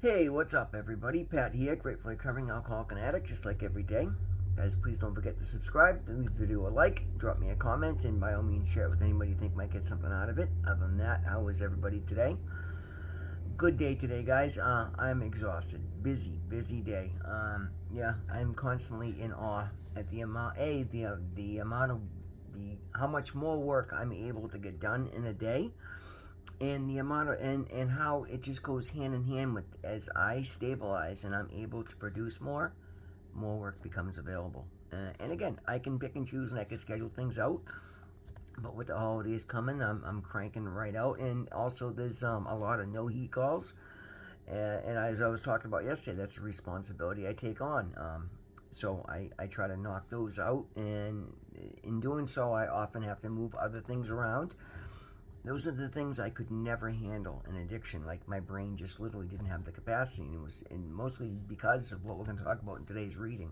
Hey, what's up, everybody? Pat here, grateful recovering alcoholic and addict, just like every day. Guys, please don't forget to subscribe, leave the video a like, drop me a comment, and by all means share it with anybody you think might get something out of it. Other than that, how is everybody today? Good day today, guys. I'm exhausted. Busy day. Yeah, I'm constantly in awe at the amount, the amount of how much more work I'm able to get done in a day, and the amount of and how it just goes hand in hand with, as I stabilize and I'm able to produce more work becomes available. And again, I can pick and choose and I can schedule things out, but with the holidays coming, I'm cranking right out. And also there's a lot of no heat calls, and as I was talking about yesterday, that's a responsibility I take on. So I try to knock those out, and in doing so I often have to move other things around. Those are the things I could never handle in addiction. Like, my brain just literally didn't have the capacity, and it was, and mostly because of what we're going to talk about in today's reading.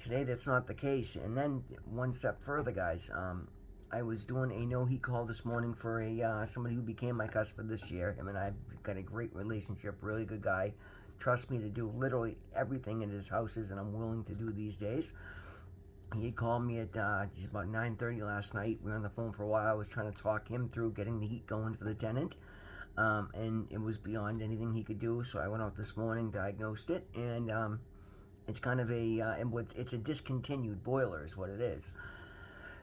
Today, that's not the case. And then one step further, guys. I was doing a no heat call this morning for a somebody who became my customer this year. Him and I've got a great relationship. Really good guy. Trusts me to do literally everything in his houses, and I'm willing to do these days. He called me at just about 9:30 last night. We were on the phone for a while. I was trying to talk him through getting the heat going for the tenant, and it was beyond anything he could do. So I went out this morning, diagnosed it, and it's kind of it's a discontinued boiler is what it is.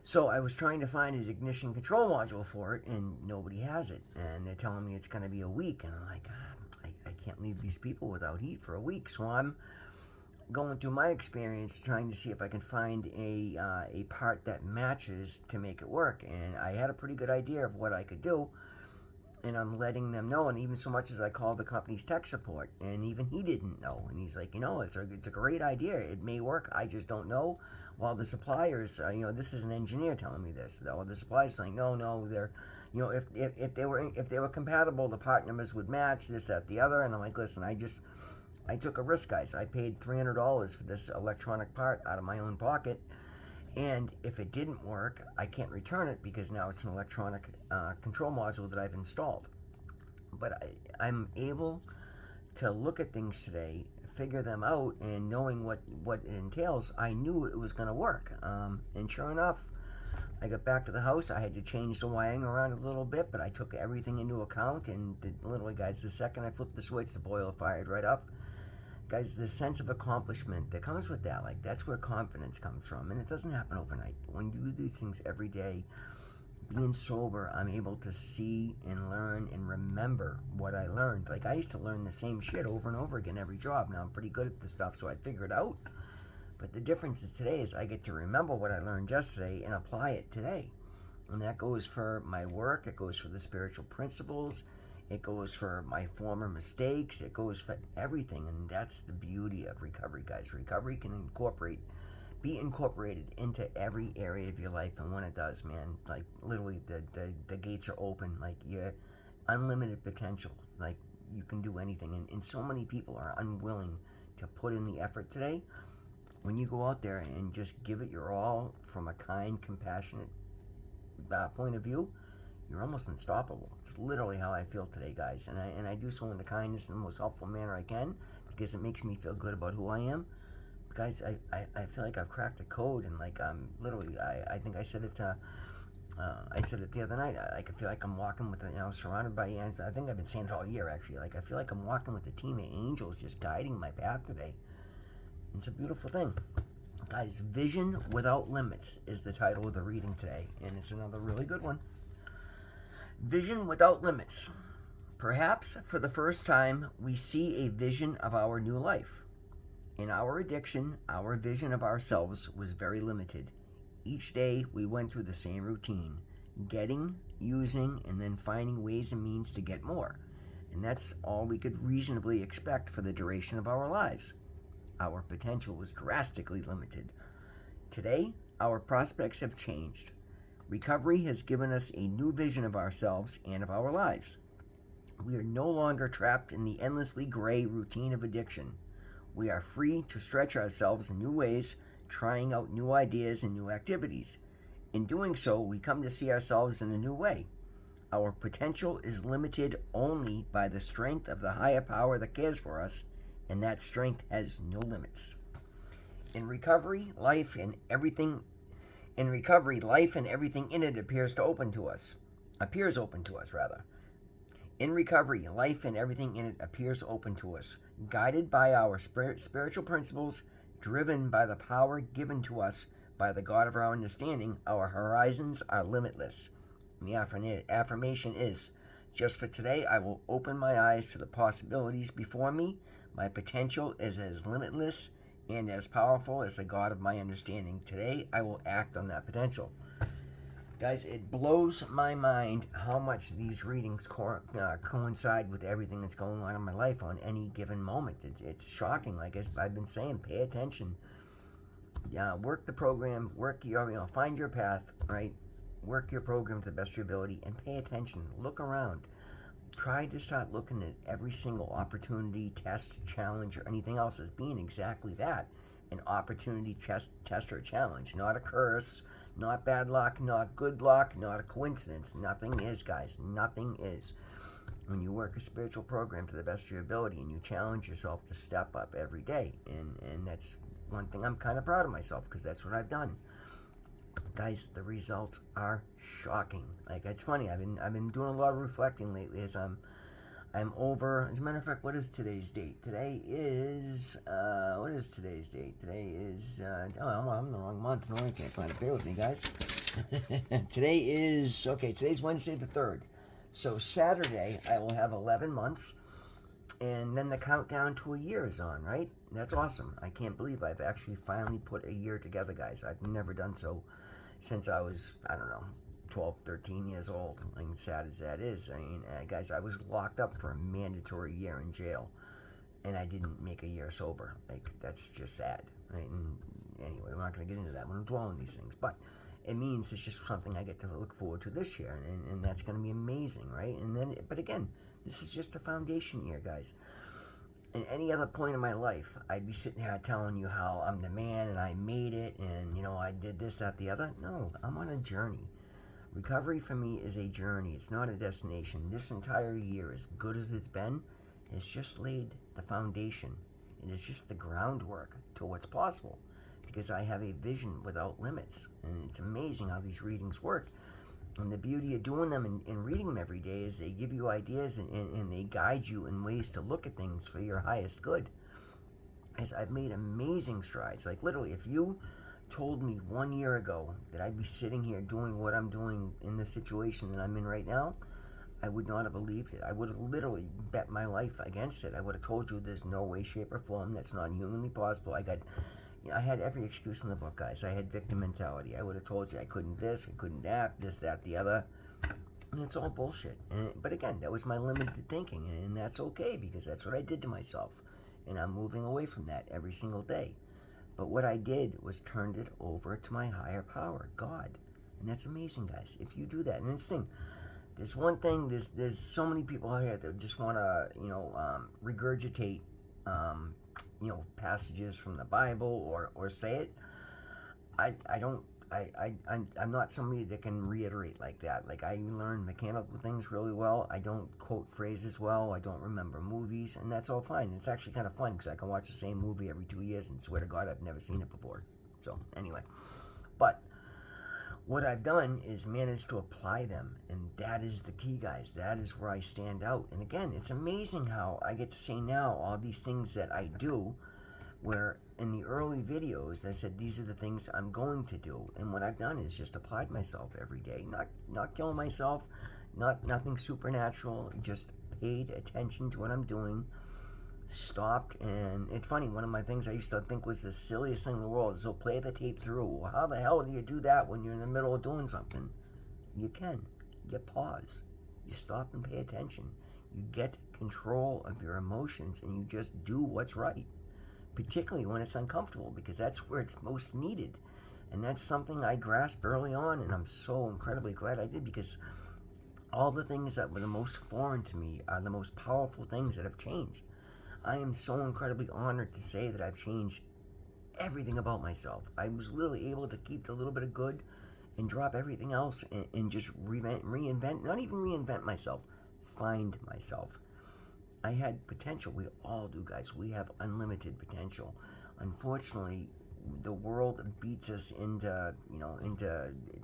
So I was trying to find an ignition control module for it, and nobody has it. And they're telling me it's going to be a week, and I'm like, I can't leave these people without heat for a week. So I'm going through my experience trying to see if I can find a part that matches to make it work. And I had a pretty good idea of what I could do, and I'm letting them know. And even so much as I called the company's tech support, and even he didn't know. And he's like, it's a great idea. It may work. I just don't know. While the suppliers, this is an engineer telling me this. While the suppliers saying, no, they're, if they were compatible, the part numbers would match this, that, the other. And I'm like, listen, I took a risk, guys. I paid $300 for this electronic part out of my own pocket, and if it didn't work, I can't return it because now it's an electronic control module that I've installed. But I'm able to look at things today, figure them out, and knowing what it entails, I knew it was going to work. And sure enough, I got back to the house. I had to change the wiring around a little bit, but I took everything into account, and literally, guys, the second I flipped the switch, the boiler fired right up. Guys, the sense of accomplishment that comes with that, like, that's where confidence comes from, and it doesn't happen overnight. When you do these things every day, being sober, I'm able to see and learn and remember what I learned. Like, I used to learn the same shit over and over again every job. Now I'm pretty good at this stuff, so I figure it out. But the difference is today is I get to remember what I learned yesterday and apply it today. And that goes for my work, it goes for the spiritual principles, it goes for my former mistakes, it goes for everything. And that's the beauty of recovery, guys. Recovery can be incorporated into every area of your life. And when it does, man, like, literally the gates are open. Like, you're unlimited potential. Like, you can do anything. And so many people are unwilling to put in the effort today. When you go out there and just give it your all from a kind, compassionate point of view, you're almost unstoppable. It's literally how I feel today, guys. And I do so in the kindest and most helpful manner I can, because it makes me feel good about who I am. Guys, I feel like I've cracked the code, and like, I'm literally, I think I said it the other night. I feel like I'm walking with, surrounded by, I think I've been saying it all year, actually. Like, I feel like I'm walking with a team of angels just guiding my path today. It's a beautiful thing. Guys, Vision Without Limits is the title of the reading today, and it's another really good one. Vision without limits. Perhaps for the first time, we see a vision of our new life. In our addiction, our vision of ourselves was very limited. Each day, we went through the same routine, getting, using, and then finding ways and means to get more. And that's all we could reasonably expect for the duration of our lives. Our potential was drastically limited. Today, our prospects have changed. Recovery has given us a new vision of ourselves and of our lives. We are no longer trapped in the endlessly gray routine of addiction. We are free to stretch ourselves in new ways, trying out new ideas and new activities. In doing so, we come to see ourselves in a new way. Our potential is limited only by the strength of the higher power that cares for us, and that strength has no limits. In recovery, life and everything in it appears open to us. In recovery, life and everything in it appears open to us, guided by our spiritual principles, driven by the power given to us by the God of our understanding. Our horizons are limitless. And the affirmation is, just for today, I will open my eyes to the possibilities before me. My potential is as limitless and as powerful as the God of my understanding. Today, I will act on that potential. Guys, it blows my mind how much these readings coincide with everything that's going on in my life on any given moment. It's shocking. Like I've been saying, pay attention. Work the program, find your path, right? Work your program to the best of your ability and pay attention. Look around. Try to start looking at every single opportunity, test, challenge, or anything else as being exactly that. An opportunity, test, or challenge. Not a curse, not bad luck, not good luck, not a coincidence. Nothing is, guys. Nothing is. When you work a spiritual program to the best of your ability and you challenge yourself to step up every day. And that's one thing I'm kind of proud of myself, because that's what I've done. Guys, the results are shocking. Like, it's funny. I've been doing a lot of reflecting lately as I'm over. As a matter of fact, what is today's date? Today is what is today's date? Today is I'm in the wrong month. No, I can't find it. Bear with me, guys. Today's Wednesday the 3rd. So Saturday I will have 11 months, and then the countdown to a year is on. Right? That's awesome. I can't believe I've actually finally put a year together, guys. I've never done so since I was, 12, 13 years old. I mean, sad as that is. I mean, guys, I was locked up for a mandatory year in jail, and I didn't make a year sober. Like, that's just sad. Right? And anyway, we're not going to get into that when I'm dwelling these things, but it means it's just something I get to look forward to this year, and that's going to be amazing, right? And then, but again, this is just a foundation year, guys. In any other point in my life, I'd be sitting here telling you how I'm the man and I made it and, I did this, that, the other. No, I'm on a journey. Recovery for me is a journey. It's not a destination. This entire year, as good as it's been, has just laid the foundation. It is just the groundwork to what's possible, because I have a vision without limits. And it's amazing how these readings work. And the beauty of doing them and reading them every day is they give you ideas and they guide you in ways to look at things for your highest good. As I've made amazing strides. Like, literally, if you told me 1 year ago that I'd be sitting here doing what I'm doing in the situation that I'm in right now, I would not have believed it. I would have literally bet my life against it. I would have told you there's no way, shape, or form. That's not humanly possible. I had every excuse in the book, guys. I had victim mentality. I would have told you I couldn't this, I couldn't that, this, that, the other. And it's all bullshit. But again, that was my limited thinking, and that's okay, because that's what I did to myself. And I'm moving away from that every single day. But what I did was turned it over to my higher power, God. And that's amazing, guys, if you do that. And this thing, there's one thing, there's so many people out here that just want to, regurgitate, passages from the Bible or say it. I'm not somebody that can reiterate like that. Like, I learn mechanical things really well. I don't quote phrases well. I don't remember movies, and that's all fine. It's actually kind of fun because I can watch the same movie every 2 years and swear to God I've never seen it before. So anyway, but what I've done is managed to apply them, and that is the key, guys. That is where I stand out. And again, it's amazing how I get to say now all these things that I do, where in the early videos I said these are the things I'm going to do, and what I've done is just applied myself every day. Not killing myself, nothing supernatural, just paid attention to what I'm doing, stopped. And it's funny, one of my things I used to think was the silliest thing in the world is they'll play the tape through. Well, how the hell do you do that when you're in the middle of doing something? You can. You pause. You stop and pay attention. You get control of your emotions, and you just do what's right, particularly when it's uncomfortable, because that's where it's most needed. And that's something I grasped early on, and I'm so incredibly glad I did, because all the things that were the most foreign to me are the most powerful things that have changed. I am so incredibly honored to say that I've changed everything about myself. I was literally able to keep the little bit of good and drop everything else and just reinvent, not even reinvent myself, find myself. I had potential. We all do, guys. We have unlimited potential. Unfortunately, the world beats us into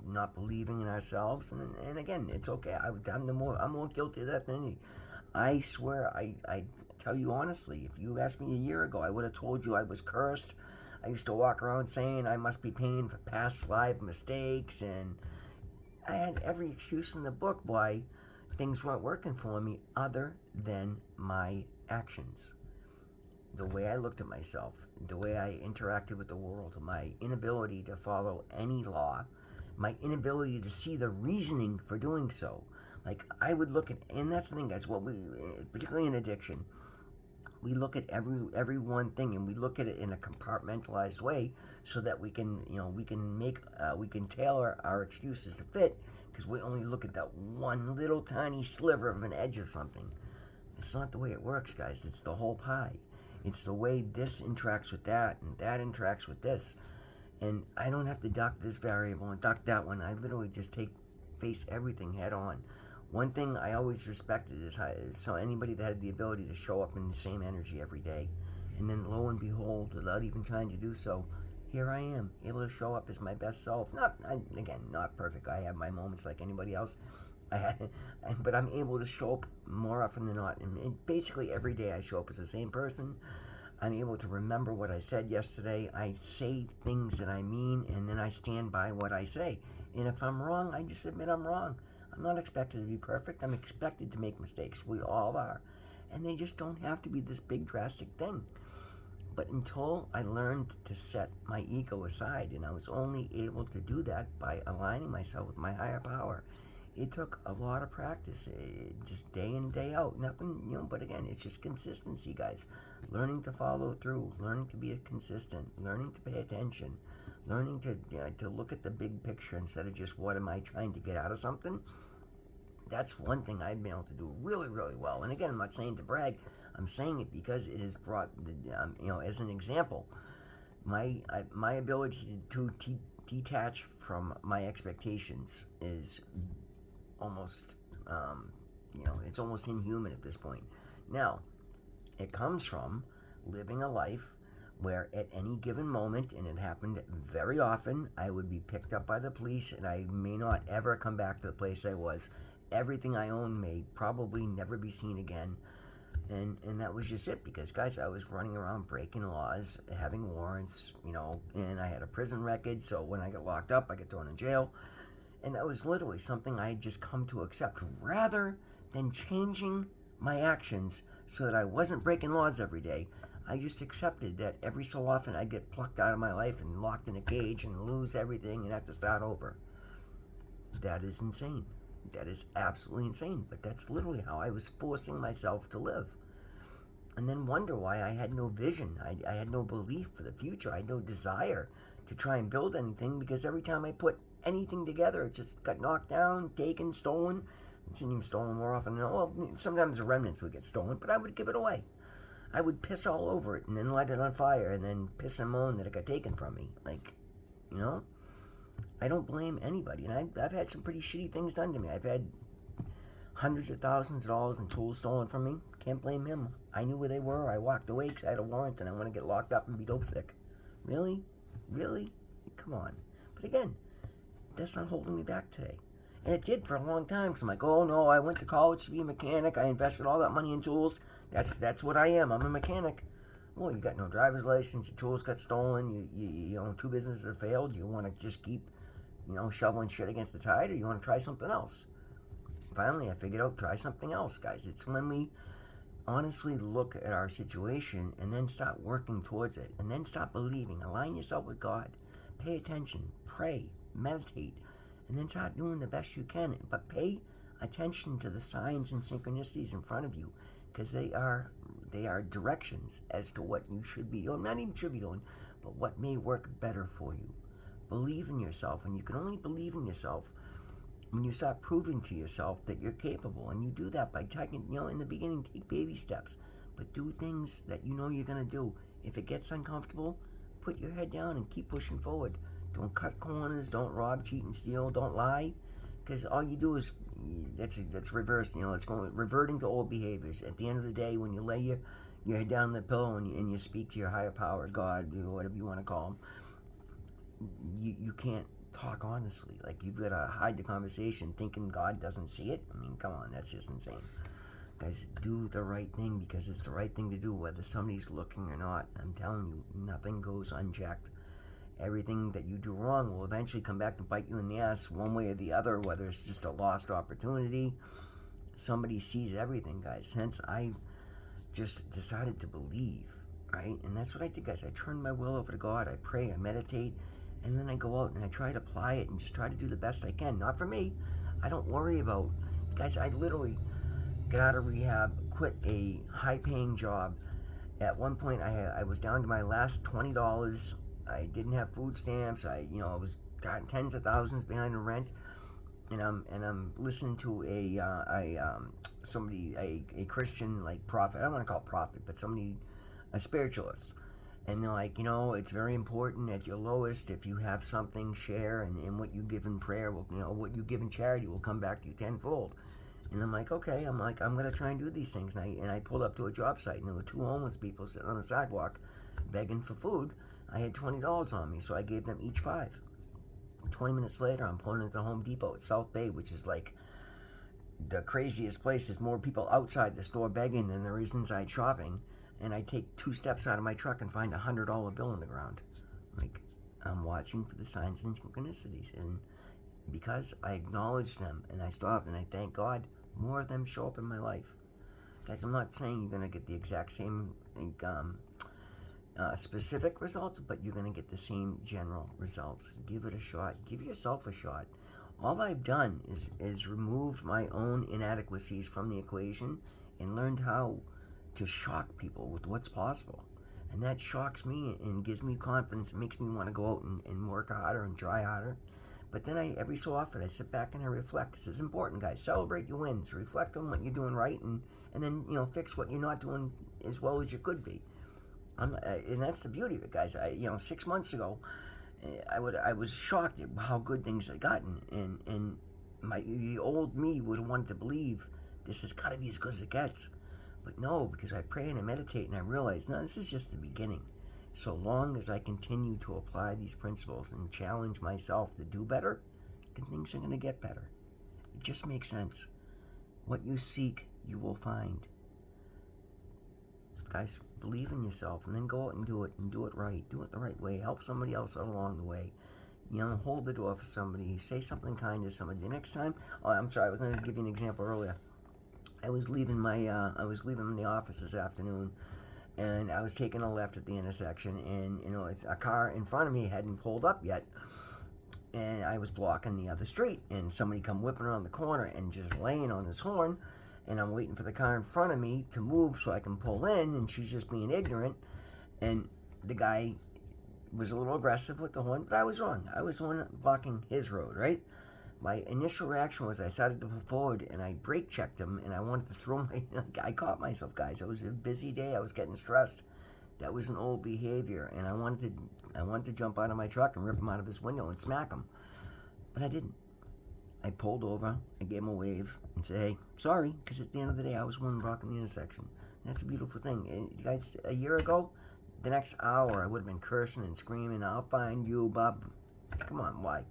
not believing in ourselves. And again, it's okay. I'm more guilty of that than any. I swear, I tell you honestly, if you asked me a year ago, I would have told you I was cursed. I used to walk around saying I must be paying for past life mistakes, and I had every excuse in the book why things weren't working for me other than my actions. The way I looked at myself, the way I interacted with the world, my inability to follow any law, my inability to see the reasoning for doing so. Like, I would look at, and that's the thing, guys, particularly in addiction, we look at every one thing, and we look at it in a compartmentalized way, so that we can we can tailor our excuses to fit, because we only look at that one little tiny sliver of an edge of something. It's not the way it works, guys. It's the whole pie. It's the way this interacts with that, and that interacts with this. And I don't have to duck this variable and duck that one. I literally just face everything head on. One thing I always respected is so anybody that had the ability to show up in the same energy every day. And then lo and behold, without even trying to do so, here I am, able to show up as my best self. Again, not perfect. I have my moments like anybody else. But I'm able to show up more often than not. And basically every day I show up as the same person. I'm able to remember what I said yesterday. I say things that I mean, and then I stand by what I say. And if I'm wrong, I just admit I'm wrong. I'm not expected to be perfect. I'm expected to make mistakes. We all are. And they just don't have to be this big drastic thing. But until I learned to set my ego aside, and I was only able to do that by aligning myself with my higher power, it took a lot of practice, just day in, day out. Nothing, but again, it's just consistency, guys. Learning to follow through, learning to be consistent, learning to pay attention, learning to look at the big picture instead of just what am I trying to get out of something. That's one thing I've been able to do really, really well. And again, I'm not saying to brag. I'm saying it because it has brought, as an example, my ability to detach from my expectations is almost, it's almost inhuman at this point. Now, it comes from living a life where at any given moment, and it happened very often, I would be picked up by the police, and I may not ever come back to the place I was. Everything I owned may probably never be seen again. And that was just it, because, guys, I was running around breaking laws, having warrants, and I had a prison record, so when I got locked up, I get thrown in jail. And that was literally something I had just come to accept, rather than changing my actions so that I wasn't breaking laws every day. I just accepted that every so often I'd get plucked out of my life and locked in a cage and lose everything and have to start over. That is insane. That is absolutely insane. But that's literally how I was forcing myself to live. And then wonder why I had no vision. I had no belief for the future. I had no desire to try and build anything, because every time I put anything together, it just got knocked down, taken, stolen. It wasn't even stolen more often than not. Well, sometimes the remnants would get stolen, but I would give it away. I would piss all over it and then light it on fire and then piss and moan that it got taken from me. I don't blame anybody. And I've had some pretty shitty things done to me. I've had hundreds of thousands of dollars in tools stolen from me. Can't blame him. I knew where they were. I walked away because I had a warrant and I want to get locked up and be dope sick. Really? Really? Come on. But again, that's not holding me back today. And it did for a long time, because I'm like, oh no, I went to college to be a mechanic. I invested all that money in tools. That's what I am. I'm a mechanic. Well, you got no driver's license. Your tools got stolen. You own 2 businesses that failed. You want to just keep, shoveling shit against the tide, or you want to try something else? Finally, I figured out try something else, guys. It's when we honestly look at our situation and then start working towards it, and then stop believing. Align yourself with God. Pay attention. Pray. Meditate. And then start doing the best you can. But pay attention to the signs and synchronicities in front of you, because they are directions as to what you should be doing. Not even should be doing, but what may work better for you. Believe in yourself, and you can only believe in yourself when you start proving to yourself that you're capable. And you do that by taking, in the beginning, take baby steps, but do things that you're going to do. If it gets uncomfortable, put your head down and keep pushing forward. Don't cut corners. Don't rob, cheat, and steal. Don't lie, because all you do is that's reverse. It's reverting to old behaviors. At the end of the day, when you lay your head down on the pillow and you speak to your higher power, God, whatever you want to call him, you can't talk honestly. Like, you've got to hide the conversation, thinking God doesn't see it. I mean, come on, that's just insane. Guys, do the right thing because it's the right thing to do, whether somebody's looking or not. I'm telling you, nothing goes unchecked. Everything that you do wrong will eventually come back to bite you in the ass one way or the other, whether it's just a lost opportunity. Somebody sees everything, guys. Hence, I just decided to believe, right? And that's what I did, guys. I turned my will over to God. I pray, I meditate, and then I go out and I try to apply it and just try to do the best I can. Not for me. I don't worry about, guys, I literally got out of rehab, quit a high-paying job. At one point, I was down to my last $20. I didn't have food stamps. I was got tens of thousands behind the rent, and I'm listening to a Christian, like, prophet. I don't want to call it prophet, but somebody, a spiritualist. And they're like, it's very important at your lowest, if you have something, share, and what you give in prayer will, what you give in charity will come back to you tenfold. And I'm like, okay, I'm going to try and do these things. And I pulled up to a job site, and there were two homeless people sitting on the sidewalk begging for food. I had $20 on me, so I gave them each $5. 20 minutes later, I'm pulling into Home Depot at South Bay, which is like the craziest place. There's more people outside the store begging than there is inside shopping. And I take 2 steps out of my truck and find a $100 bill on the ground. Like, I'm watching for the signs and synchronicities. And because I acknowledge them and I stop and I thank God, more of them show up in my life. Guys, I'm not saying you're going to get the exact same specific results, but you're going to get the same general results. Give it a shot. Give yourself a shot. All I've done is removed my own inadequacies from the equation and learned how to shock people with what's possible. And that shocks me and gives me confidence. It makes me want to go out and work harder and try harder. But then every so often I sit back and I reflect. This is important, guys. Celebrate your wins. Reflect on what you're doing right, and then fix what you're not doing as well as you could be. And that's the beauty of it, guys. 6 months ago, I was shocked at how good things had gotten, and the old me would have wanted to believe this has got to be as good as it gets. But no, because I pray and I meditate and I realize, no, this is just the beginning. So long as I continue to apply these principles and challenge myself to do better, then things are going to get better. It just makes sense. What you seek, you will find. Guys, believe in yourself and then go out and do it right. Do it the right way. Help somebody else out along the way. Hold the door for somebody. Say something kind to somebody. The next time, I'm sorry, I was going to give you an example earlier. I was leaving the office this afternoon, and I was taking a left at the intersection, and it's a car in front of me hadn't pulled up yet, and I was blocking the other street, and somebody come whipping around the corner and just laying on his horn, and I'm waiting for the car in front of me to move so I can pull in, and she's just being ignorant, and the guy was a little aggressive with the horn, but I was wrong. I was the one blocking his road, right? My initial reaction was I started to move forward, and I brake checked him, and I wanted to throw I caught myself, guys. It was a busy day. I was getting stressed. That was an old behavior, and I wanted to jump out of my truck and rip him out of his window and smack him. But I didn't. I pulled over, I gave him a wave, and said, hey, sorry, because at the end of the day, I was one blocking the intersection. And that's a beautiful thing. And guys, a year ago, the next hour, I would have been cursing and screaming, I'll find you, Bob. Come on, why?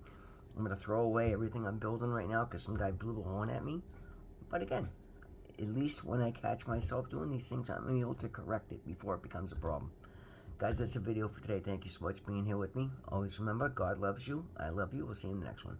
I'm going to throw away everything I'm building right now because some guy blew the horn at me. But again, at least when I catch myself doing these things, I'm able to correct it before it becomes a problem. Guys, that's the video for today. Thank you so much for being here with me. Always remember, God loves you. I love you. We'll see you in the next one.